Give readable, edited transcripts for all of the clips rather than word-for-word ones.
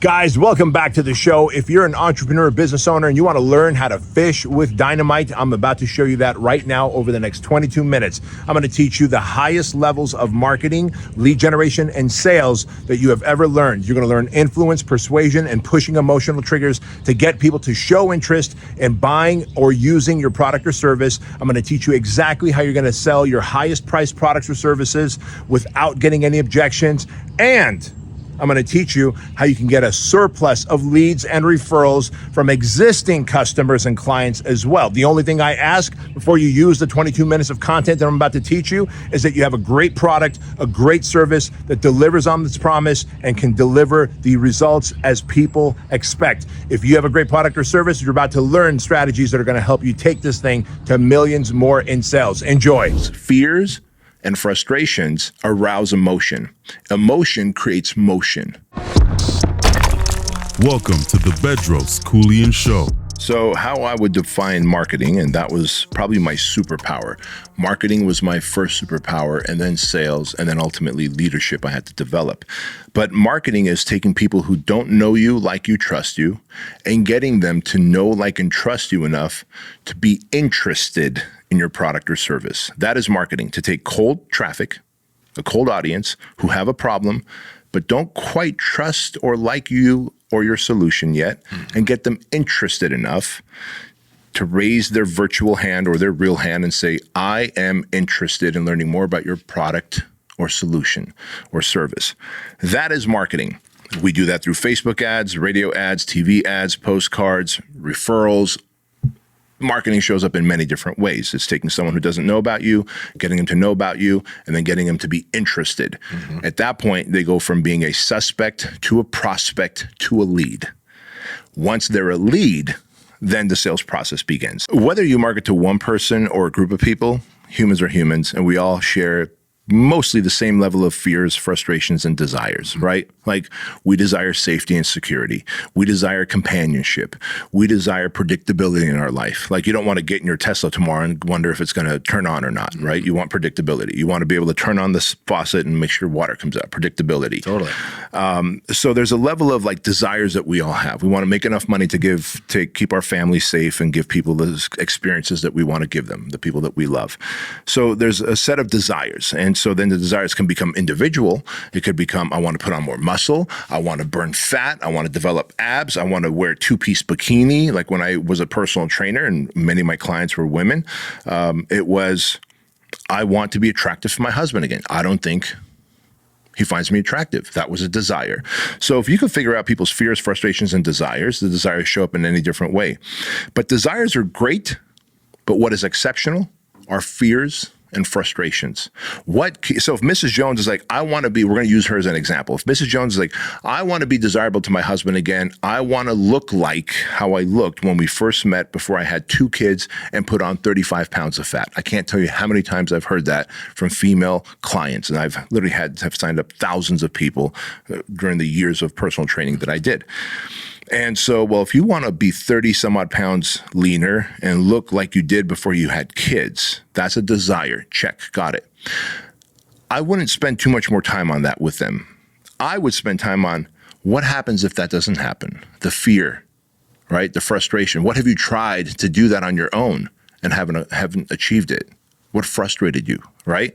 Guys, welcome back to the show. If you're an entrepreneur, business owner, and you want to learn how to fish with dynamite, I'm about to show you that right now over the next 22 minutes. I'm going to teach you the highest levels of marketing, lead generation, and sales that you have ever learned. You're going to learn influence, persuasion, and pushing emotional triggers to get people to show interest in buying or using your product or service. I'm going to teach you exactly how you're going to sell your highest priced products or services without getting any objections. And I'm going to teach you how you can get a surplus of leads and referrals from existing customers and clients as well. The only thing I ask before you use the 22 minutes of content that I'm about to teach you is that you have a great product, a great service that delivers on its promise and can deliver the results as people expect. If you have a great product or service, you're about to learn strategies that are going to help you take this thing to millions more in sales. Enjoy. Fears and frustrations arouse emotion. Emotion creates motion. Welcome to the Bedros Keuilian Show. So how I would define marketing, and that was probably my superpower. Marketing was my first superpower, and then sales, and then ultimately leadership I had to develop. But marketing is taking people who don't know you, like you, trust you, and getting them to know, like, and trust you enough to be interested in your product or service. That is marketing, to take cold traffic, a cold audience who have a problem, but don't quite trust or like you or your solution yet, and get them interested enough to raise their virtual hand or their real hand and say, I am interested in learning more about your product or solution or service. That is marketing. We do that through Facebook ads, radio ads, TV ads, postcards, referrals. Marketing shows up in many different ways. It's taking someone who doesn't know about you, getting them to know about you, and then getting them to be interested. At that point, they go from being a suspect to a prospect to a lead. Once they're a lead, then the sales process begins. Whether you market to one person or a group of people, humans are humans, and we all share mostly the same level of fears, frustrations, and desires, right? Like, we desire safety and security. We desire companionship. We desire predictability in our life. Like, you don't want to get in your Tesla tomorrow and wonder if it's going to turn on or not, right? You want predictability. You want to be able to turn on the faucet and make sure water comes out. Predictability. Totally. So there's a level of like desires that we all have. We want to make enough money to keep our family safe and give people the experiences that we want to give them, the people that we love. So there's a set of desires. And so then the desires can become individual. It could become, I want to put on more muscle. I want to burn fat. I want to develop abs. I want to wear a two-piece bikini. Like when I was a personal trainer and many of my clients were women, it was, I want to be attractive to my husband again. I don't think he finds me attractive. That was a desire. So if you can figure out people's fears, frustrations, and desires, the desires show up in any different way. But desires are great, but what is exceptional are fears and frustrations. So if Mrs. Jones is like, I want to be, we're going to use her as an example. If Mrs. Jones is like, I want to be desirable to my husband again. I want to look like how I looked when we first met before I had 2 kids and put on 35 pounds of fat. I can't tell you how many times I've heard that from female clients. And I've literally have signed up thousands of people during the years of personal training that I did. And so, well, if you want to be 30 some odd pounds leaner and look like you did before you had kids, that's a desire. Check. Got it. I wouldn't spend too much more time on that with them. I would spend time on what happens if that doesn't happen? The fear, right? The frustration. What have you tried to do that on your own and haven't achieved it? What frustrated you, right?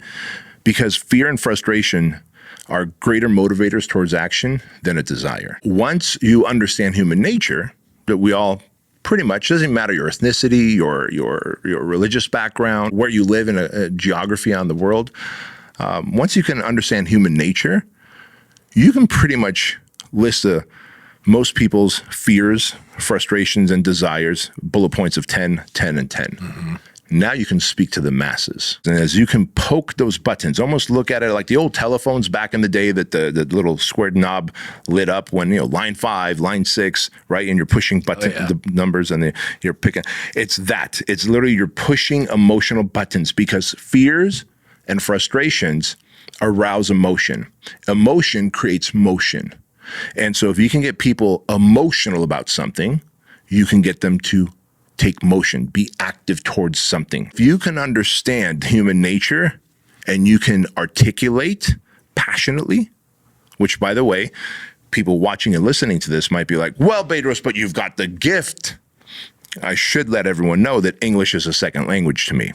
Because fear and frustration are greater motivators towards action than a desire. Once you understand human nature, that we all pretty much, doesn't matter your ethnicity, your religious background, where you live in a geography on the world, once you can understand human nature, you can pretty much list most people's fears, frustrations, and desires, bullet points of 10, 10, and 10. Mm-hmm. Now you can speak to the masses. And as you can poke those buttons, almost look at it like the old telephones back in the day that the little squared knob lit up when, line 5, line 6, right? And you're pushing the numbers and you're picking. It's that. It's literally you're pushing emotional buttons because fears and frustrations arouse emotion. Emotion creates motion. And so if you can get people emotional about something, you can get them to take motion, be active towards something. If you can understand human nature and you can articulate passionately, which, by the way, people watching and listening to this might be like, well, Bedros, but you've got the gift. I should let everyone know that English is a second language to me.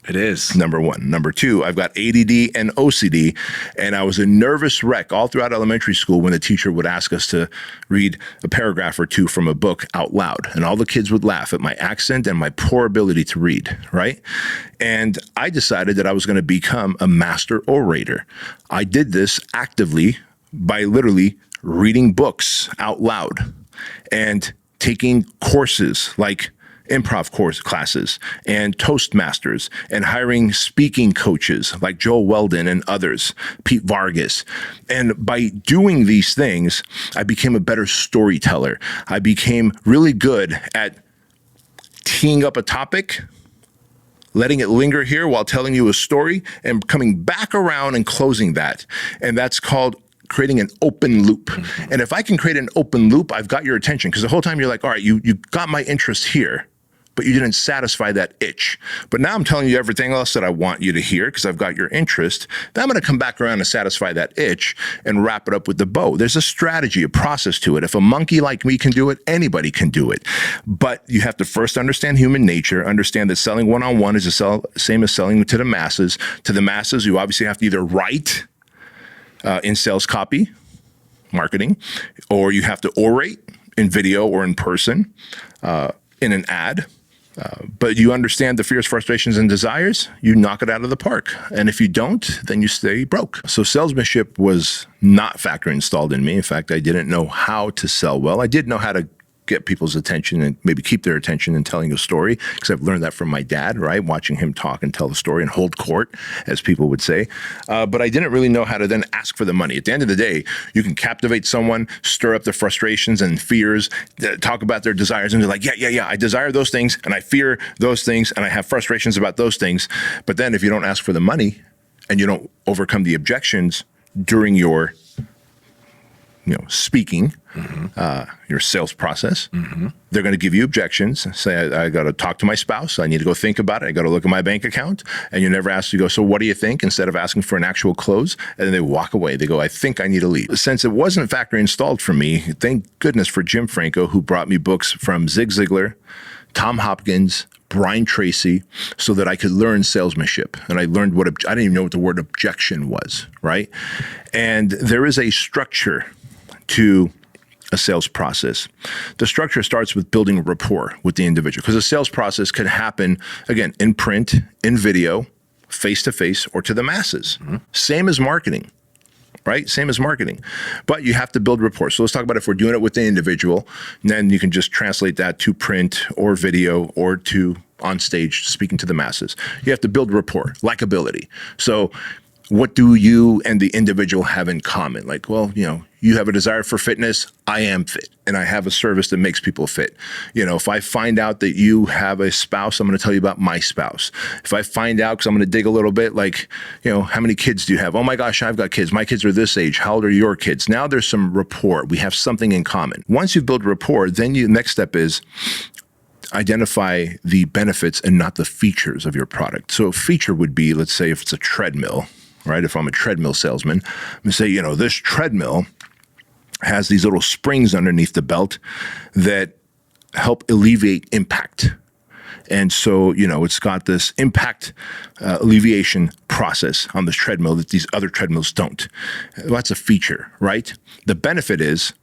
It is. Number one. Number two, I've got ADD and OCD, and I was a nervous wreck all throughout elementary school when the teacher would ask us to read a paragraph or two from a book out loud, and all the kids would laugh at my accent and my poor ability to read, right? And I decided that I was going to become a master orator. I did this actively by literally reading books out loud and taking courses like improv classes and Toastmasters and hiring speaking coaches like Joel Weldon and others, Pete Vargas. And by doing these things, I became a better storyteller. I became really good at teeing up a topic, letting it linger here while telling you a story, and coming back around and closing that. And that's called creating an open loop. And if I can create an open loop, I've got your attention, because the whole time you're like, all right, you got my interest here, but you didn't satisfy that itch. But now I'm telling you everything else that I want you to hear because I've got your interest. Then I'm going to come back around and satisfy that itch and wrap it up with the bow. There's a strategy, a process to it. If a monkey like me can do it, anybody can do it. But you have to first understand human nature, understand that selling one-on-one is the same as selling to the masses. To the masses, you obviously have to either write in sales copy, marketing, or you have to orate in video or in person, in an ad. But you understand the fears, frustrations, and desires, you knock it out of the park. And if you don't, then you stay broke. So salesmanship was not factory installed in me. In fact, I didn't know how to sell well. I did know how to get people's attention and maybe keep their attention in telling a story, because I've learned that from my dad, right? Watching him talk and tell the story and hold court, as people would say. But I didn't really know how to then ask for the money. At the end of the day, you can captivate someone, stir up their frustrations and fears, talk about their desires, and they're like, yeah, I desire those things, and I fear those things, and I have frustrations about those things. But then if you don't ask for the money and you don't overcome the objections during your speaking, your sales process, they're going to give you objections. Say, I got to talk to my spouse. I need to go think about it. I got to look at my bank account. And you never ask to go, so what do you think? Instead of asking for an actual close. And then they walk away. They go, I think I need to leave. Since it wasn't factory installed for me, thank goodness for Jim Franco, who brought me books from Zig Ziglar, Tom Hopkins, Brian Tracy, so that I could learn salesmanship. And I learned I didn't even know what the word objection was, right? And there is a structure to a sales process. The structure starts with building a rapport with the individual, because a sales process could happen, again, in print, in video, face-to-face, or to the masses. Same as marketing, right? Same as marketing. But you have to build rapport. So let's talk about if we're doing it with the individual, and then you can just translate that to print or video or to on stage speaking to the masses. You have to build rapport, likability. So what do you and the individual have in common? Like, well, you have a desire for fitness. I am fit, and I have a service that makes people fit. If I find out that you have a spouse, I'm going to tell you about my spouse. If I find out, because I'm going to dig a little bit, like, how many kids do you have? Oh my gosh, I've got kids. My kids are this age. How old are your kids? Now there's some rapport. We have something in common. Once you build rapport, then the next step is identify the benefits and not the features of your product. So a feature would be, let's say if it's a treadmill, right? If I'm a treadmill salesman, I'm going to say, this treadmill has these little springs underneath the belt that help alleviate impact. And so, it's got this impact alleviation process on this treadmill that these other treadmills don't. Well, that's a feature, right? The benefit is,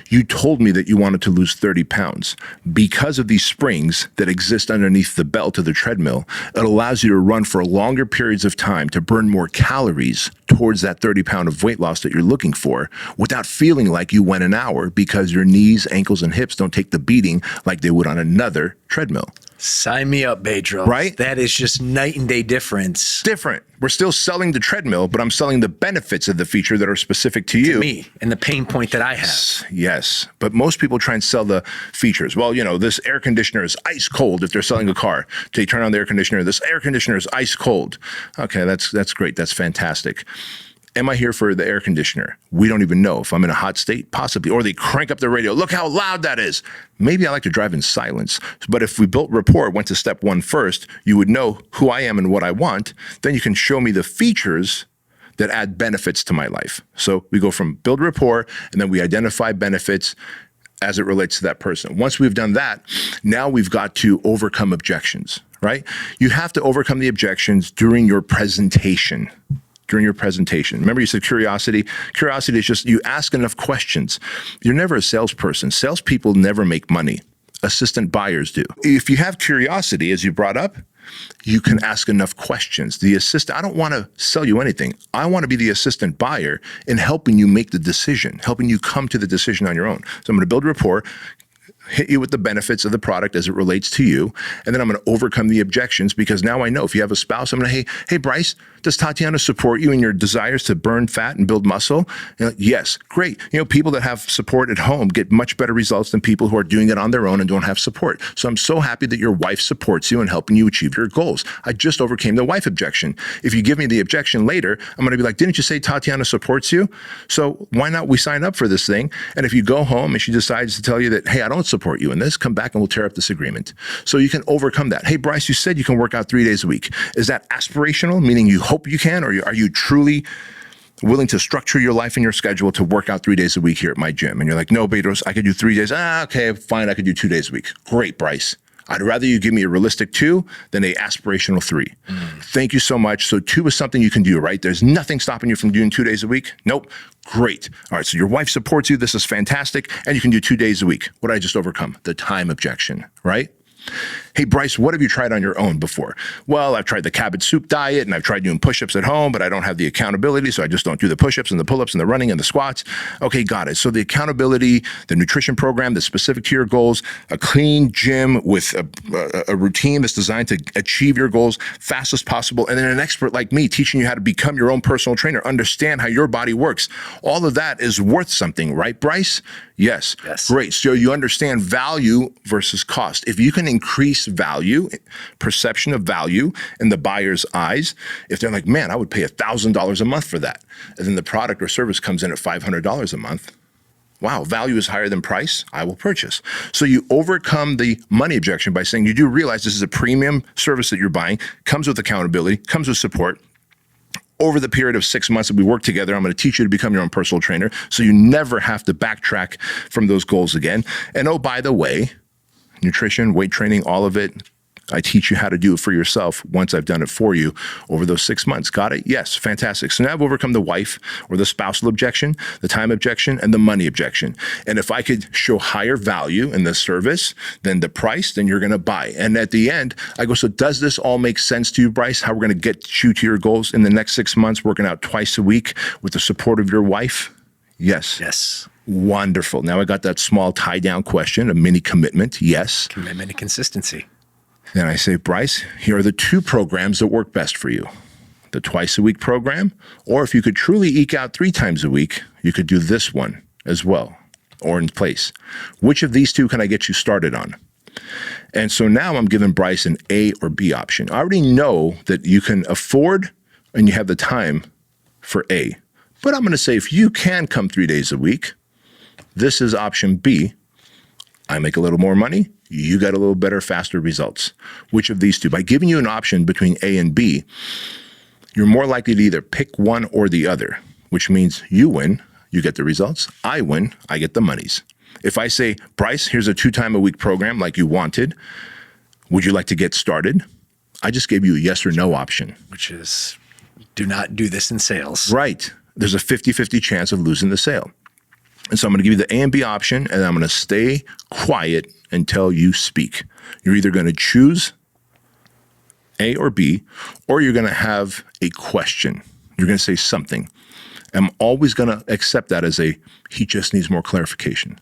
you told me that you wanted to lose 30 pounds. Because of these springs that exist underneath the belt of the treadmill, it allows you to run for longer periods of time to burn more calories towards that 30 pound of weight loss that you're looking for without feeling like you went an hour, because your knees, ankles, and hips don't take the beating like they would on another treadmill. Sign me up, Bedros. Right? That is just night and day difference. Different. We're still selling the treadmill, but I'm selling the benefits of the feature that are specific to you. To me, and the pain point that I have. Yes. But most people try and sell the features. Well, this air conditioner is ice cold if they're selling a car. They turn on the air conditioner. This air conditioner is ice cold. Okay, that's great. That's fantastic. Am I here for the air conditioner? We don't even know. If I'm in a hot state, possibly. Or they crank up the radio. Look how loud that is. Maybe I like to drive in silence. But if we built rapport, went to step one first, you would know who I am and what I want. Then you can show me the features that add benefits to my life. So we go from build rapport, and then we identify benefits as it relates to that person. Once we've done that, now we've got to overcome objections, right? You have to overcome the objections during your presentation. Remember you said curiosity? Curiosity is just you ask enough questions. You're never a salesperson. Salespeople never make money. Assistant buyers do. If you have curiosity, as you brought up, you can ask enough questions. The assistant, I don't want to sell you anything. I want to be the assistant buyer in helping you make the decision, helping you come to the decision on your own. So I'm going to build rapport, hit you with the benefits of the product as it relates to you, and then I'm going to overcome the objections because now I know if you have a spouse, I'm going to, hey, Bryce, does Tatiana support you in your desires to burn fat and build muscle? Yes, great. People that have support at home get much better results than people who are doing it on their own and don't have support. So I'm so happy that your wife supports you in helping you achieve your goals. I just overcame the wife objection. If you give me the objection later, I'm going to be like, didn't you say Tatiana supports you? So why not we sign up for this thing? And if you go home and she decides to tell you that, hey, I don't support you in this, come back and we'll tear up this agreement. So you can overcome that. Hey, Bryce, you said you can work out 3 days a week. Is that aspirational, meaning you hope you can, or are you truly willing to structure your life and your schedule to work out 3 days a week here at my gym? And you're like, no, Bedros, I could do 3 days. Okay, fine, I could do 2 days a week. Great, Bryce. I'd rather you give me a realistic 2 than a aspirational 3. Thank you so much. So 2 is something you can do, right? There's nothing stopping you from doing 2 days a week. Nope. Great. All right. So your wife supports you. This is fantastic. And you can do 2 days a week. What did I just overcome? The time objection, right? Hey, Bryce, what have you tried on your own before? Well, I've tried the cabbage soup diet and I've tried doing push-ups at home, but I don't have the accountability. So I just don't do the push-ups and the pull-ups and the running and the squats. Okay, got it. So the accountability, the nutrition program that's specific to your goals, a clean gym with a routine that's designed to achieve your goals fast as possible. And then an expert like me teaching you how to become your own personal trainer, understand how your body works. All of that is worth something, right, Bryce? Yes. Great. So you understand value versus cost. If you can increase value, perception of value in the buyer's eyes, if they're like, man, I would pay $1,000 a month for that. And then the product or service comes in at $500 a month. Wow, value is higher than price. I will purchase. So you overcome the money objection by saying you do realize this is a premium service that you're buying, comes with accountability, comes with support. Over the period of 6 months that we work together, I'm going to teach you to become your own personal trainer so you never have to backtrack from those goals again. And oh, by the way, nutrition, weight training, all of it, I teach you how to do it for yourself once I've done it for you over those 6 months. Got it? Yes. Fantastic. So now I've overcome the wife or the spousal objection, the time objection, and the money objection. And if I could show higher value in the service than the price, then you're going to buy. And at the end, I go, so does this all make sense to you, Bryce? How we're going to get you to your goals in the next 6 months, working out twice a week with the support of your wife? Yes. Yes. Wonderful. Now I got that small tie down question, a mini commitment. Yes. Commitment and consistency. Then I say, Bryce, here are the 2 programs that work best for you. The twice a week program, or if you could truly eke out 3 times a week, you could do this one as well, or in place. Which of these 2 can I get you started on? And so now I'm giving Bryce an A or B option. I already know that you can afford and you have the time for A. But I'm going to say if you can come 3 days a week, this is option B. I make a little more money. You got a little better, faster results. Which of these 2? By giving you an option between A and B, you're more likely to either pick one or the other, which means you win, you get the results. I win, I get the monies. If I say, Bryce, here's a 2-time-a-week program like you wanted. Would you like to get started? I just gave you a yes or no option. Which is, do not do this in sales. Right. There's a 50-50 chance of losing the sale. And so I'm going to give you the A and B option, and I'm going to stay quiet until you speak. You're either going to choose A or B, or you're going to have a question. You're going to say something. I'm always going to accept that as he just needs more clarification.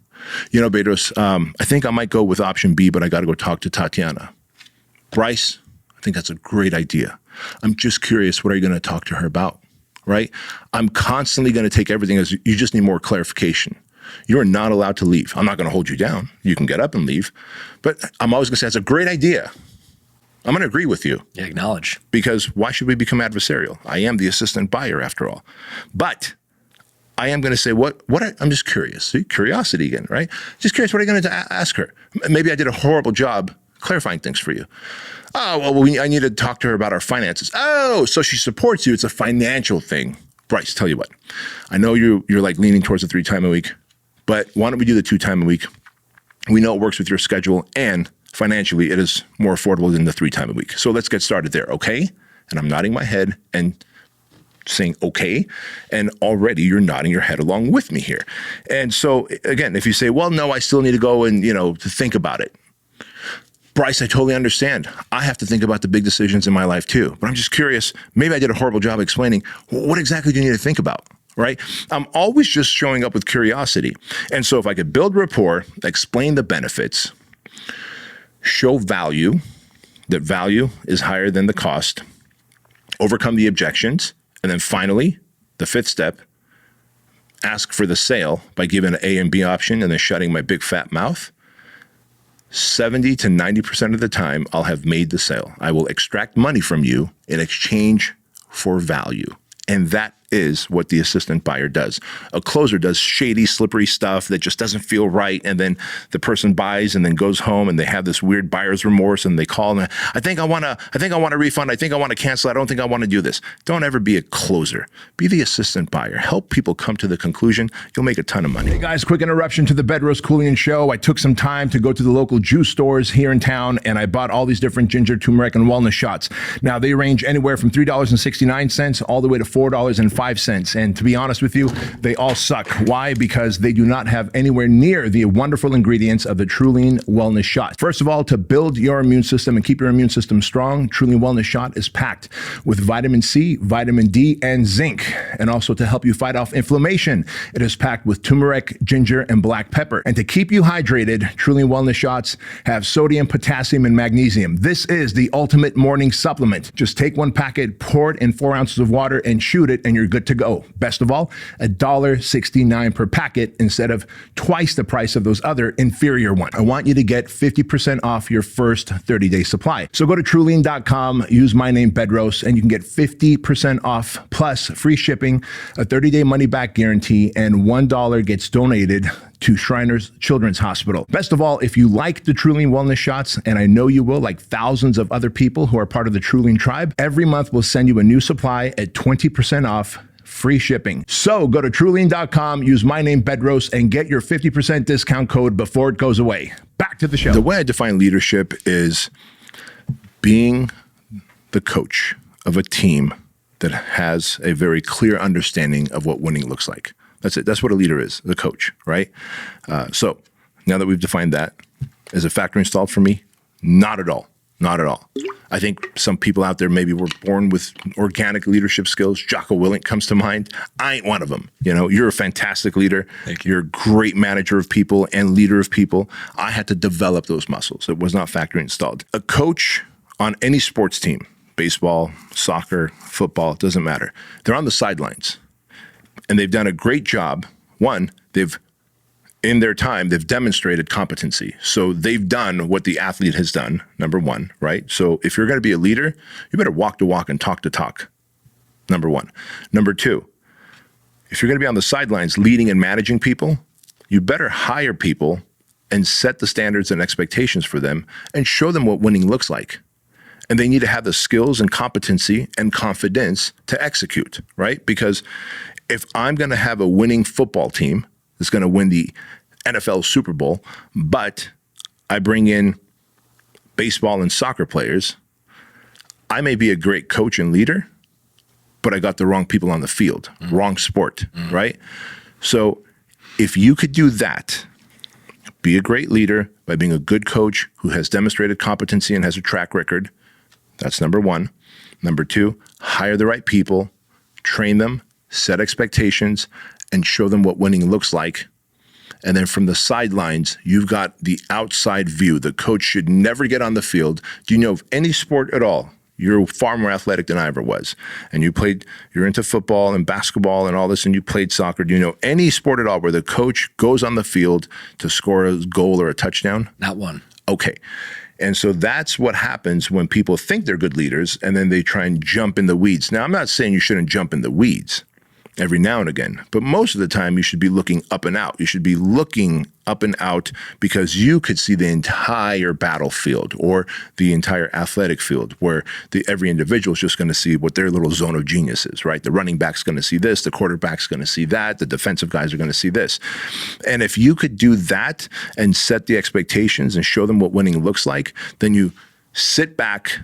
You know, Bedros, I think I might go with option B, but I got to go talk to Tatiana. Bryce, I think that's a great idea. I'm just curious, what are you going to talk to her about? Right? I'm constantly going to take everything as you just need more clarification. You are not allowed to leave. I'm not going to hold you down. You can get up and leave. But I'm always going to say, that's a great idea. I'm going to agree with you. Yeah, acknowledge. Because why should we become adversarial? I am the assistant buyer after all. But I am going to say, I'm just curious. See, curiosity again, right? Just curious, what are you going to ask her? Maybe I did a horrible job clarifying things for you. Oh, well, I need to talk to her about our finances. Oh, so she supports you. It's a financial thing. Bryce, tell you what, I know you're like leaning towards the 3 time a week, but why don't we do the 2 time a week? We know it works with your schedule, and financially it is more affordable than the 3 time a week. So let's get started there, okay? And I'm nodding my head and saying okay, and already you're nodding your head along with me here. And so again, if you say, well, no, I still need to go and, to think about it. Bryce, I totally understand. I have to think about the big decisions in my life too. But I'm just curious, maybe I did a horrible job explaining, what exactly do you need to think about, right? I'm always just showing up with curiosity. And so if I could build rapport, explain the benefits, show value, that value is higher than the cost, overcome the objections, and then finally, the 5th step, ask for the sale by giving an A and B option and then shutting my big fat mouth. 70 to 90% of the time, I'll have made the sale. I will extract money from you in exchange for value. And that is what the assistant buyer does. A closer does shady, slippery stuff that just doesn't feel right. And then the person buys and then goes home and they have this weird buyer's remorse and they call and I think I want a refund. I think I want to cancel. I don't think I want to do this. Don't ever be a closer. Be the assistant buyer. Help people come to the conclusion. You'll make a ton of money. Hey guys, quick interruption to the Bedros Keuilian show. I took some time to go to the local juice stores here in town and I bought all these different ginger, turmeric, and walnut shots. Now they range anywhere from $3.69 all the way to $4.05. And to be honest with you, they all suck. Why? Because they do not have anywhere near the wonderful ingredients of the Keuilian Wellness Shot. First of all, to build your immune system and keep your immune system strong, Keuilian Wellness Shot is packed with vitamin C, vitamin D, and zinc. And also to help you fight off inflammation, it is packed with turmeric, ginger, and black pepper. And to keep you hydrated, Keuilian Wellness Shots have sodium, potassium, and magnesium. This is the ultimate morning supplement. Just take 1 packet, pour it in 4 ounces of water, and shoot it, and you're good to go. Best of all, $1.69 per packet instead of twice the price of those other inferior ones. I want you to get 50% off your first 30-day supply. So go to Keuilian.com, use my name Bedros, and you can get 50% off plus free shipping, a 30-day money-back guarantee, and $1 gets donated to Shriners Children's Hospital. Best of all, if you like the Keuilian Wellness Shots, and I know you will, like thousands of other people who are part of the Keuilian tribe, every month we'll send you a new supply at 20% off, free shipping. So go to Keuilian.com, use my name Bedros, and get your 50% discount code before it goes away. Back to the show. The way I define leadership is being the coach of a team that has a very clear understanding of what winning looks like. That's it. That's what a leader is, the coach, right? So now that we've defined that, is a factor installed for me? Not at all. Not at all. I think some people out there maybe were born with organic leadership skills. Jocko Willink comes to mind. I ain't one of them. You're a fantastic leader. Thank you. You're a great manager of people and leader of people. I had to develop those muscles. It was not factory installed. A coach on any sports team, baseball, soccer, football, it doesn't matter. They're on the sidelines and they've done a great job. One, in their time, they've demonstrated competency. So they've done what the athlete has done, number one, right? So if you're going to be a leader, you better walk the walk and talk the talk, number one. Number two, if you're going to be on the sidelines leading and managing people, you better hire people and set the standards and expectations for them and show them what winning looks like. And they need to have the skills and competency and confidence to execute, right? Because if I'm going to have a winning football team that's going to win the NFL Super Bowl, but I bring in baseball and soccer players, I may be a great coach and leader, but I got the wrong people on the field, wrong sport, right? So if you could do that, be a great leader by being a good coach who has demonstrated competency and has a track record, that's number one. Number two, hire the right people, train them, set expectations, and show them what winning looks like. And then from the sidelines, you've got the outside view. The coach should never get on the field. Do you know of any sport at all? You're far more athletic than I ever was. And you're into football and basketball and all this, and you played soccer. Do you know any sport at all where the coach goes on the field to score a goal or a touchdown? Not one. Okay. And so that's what happens when people think they're good leaders and then they try and jump in the weeds. Now, I'm not saying you shouldn't jump in the weeds every now and again, but most of the time you should be looking up and out. You should be looking up and out because you could see the entire battlefield or the entire athletic field where every individual is just going to see what their little zone of genius is, right? The running back's going to see this, the quarterback's going to see that, the defensive guys are going to see this. And if you could do that and set the expectations and show them what winning looks like, then you sit back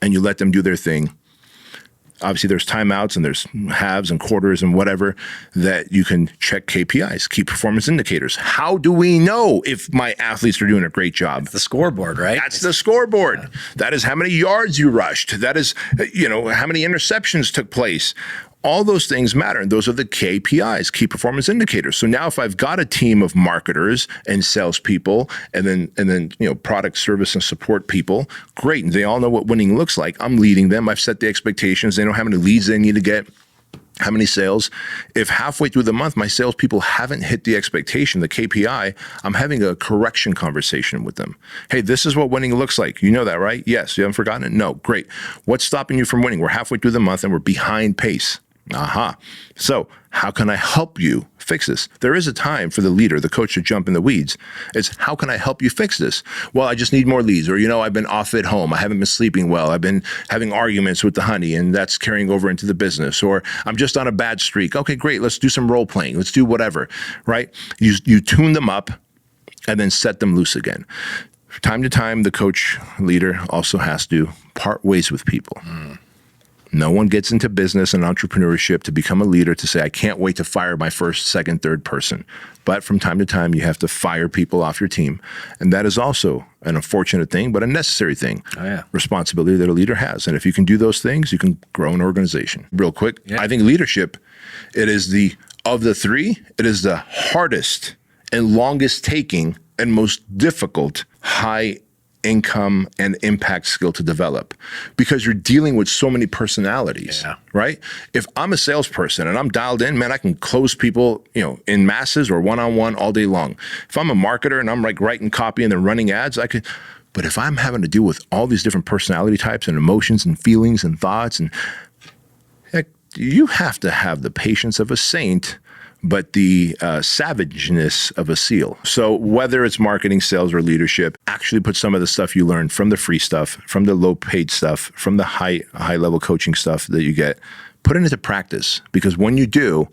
and you let them do their thing. Obviously, there's timeouts and there's halves and quarters and whatever that you can check KPIs, key performance indicators. How do we know if my athletes are doing a great job? The scoreboard, right? That's the scoreboard. Yeah. That is how many yards you rushed. That is, how many interceptions took place. All those things matter, and those are the KPIs, key performance indicators. So now if I've got a team of marketers and salespeople and then product, service, and support people, great. And they all know what winning looks like. I'm leading them. I've set the expectations. They know how many leads they need to get, how many sales. If halfway through the month, my salespeople haven't hit the expectation, the KPI, I'm having a correction conversation with them. Hey, this is what winning looks like. You know that, right? Yes. You haven't forgotten it? No. Great. What's stopping you from winning? We're halfway through the month and we're behind pace. Aha. So how can I help you fix this? There is a time for the leader, the coach, to jump in the weeds. It's how can I help you fix this? Well, I just need more leads. Or, I've been off at home. I haven't been sleeping well. I've been having arguments with the honey and that's carrying over into the business. Or I'm just on a bad streak. Okay, great. Let's do some role playing. Let's do whatever, right? You tune them up and then set them loose again. From time to time, the coach leader also has to part ways with people. No one gets into business and entrepreneurship to become a leader to say, I can't wait to fire my first, second, third person. But from time to time, you have to fire people off your team. And that is also an unfortunate thing, but a necessary thing. Oh, yeah. Responsibility that a leader has. And if you can do those things, you can grow an organization. Real quick, Yeah. I think leadership, of the three, it is the hardest and longest taking and most difficult high income and impact skill to develop because you're dealing with so many personalities, right? If I'm a salesperson and I'm dialed in, man, I can close people, in masses or one-on-one all day long. If I'm a marketer and I'm like writing copy and then running ads, I could. But if I'm having to deal with all these different personality types and emotions and feelings and thoughts, and heck, you have to have the patience of a saint, but the savageness of a seal. So whether it's marketing, sales, or leadership, actually put some of the stuff you learned from the free stuff, from the low paid stuff, from the high level coaching stuff that you get, put it into practice. Because when you do,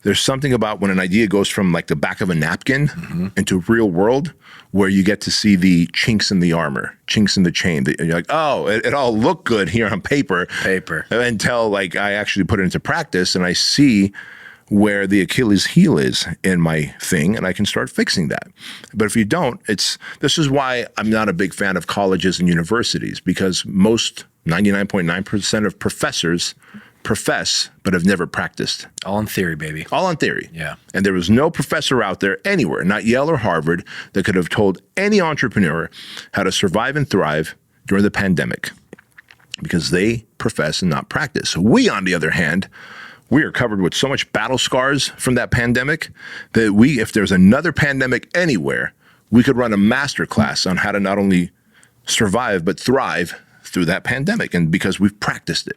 there's something about when an idea goes from like the back of a napkin into real world where you get to see the chinks in the armor, chinks in the chain. You're like, oh, it all looked good here on paper. Until like I actually put it into practice and I see where the Achilles heel is in my thing, and I can start fixing that. But if you don't, this is why I'm not a big fan of colleges and universities, because most 99.9% of professors profess, but have never practiced. All in theory, baby. All on theory. Yeah. And there was no professor out there anywhere, not Yale or Harvard, that could have told any entrepreneur how to survive and thrive during the pandemic, because they profess and not practice. We, on the other hand, we are covered with so much battle scars from that pandemic that if there's another pandemic anywhere, we could run a masterclass on how to not only survive, but thrive through that pandemic. And because we've practiced it.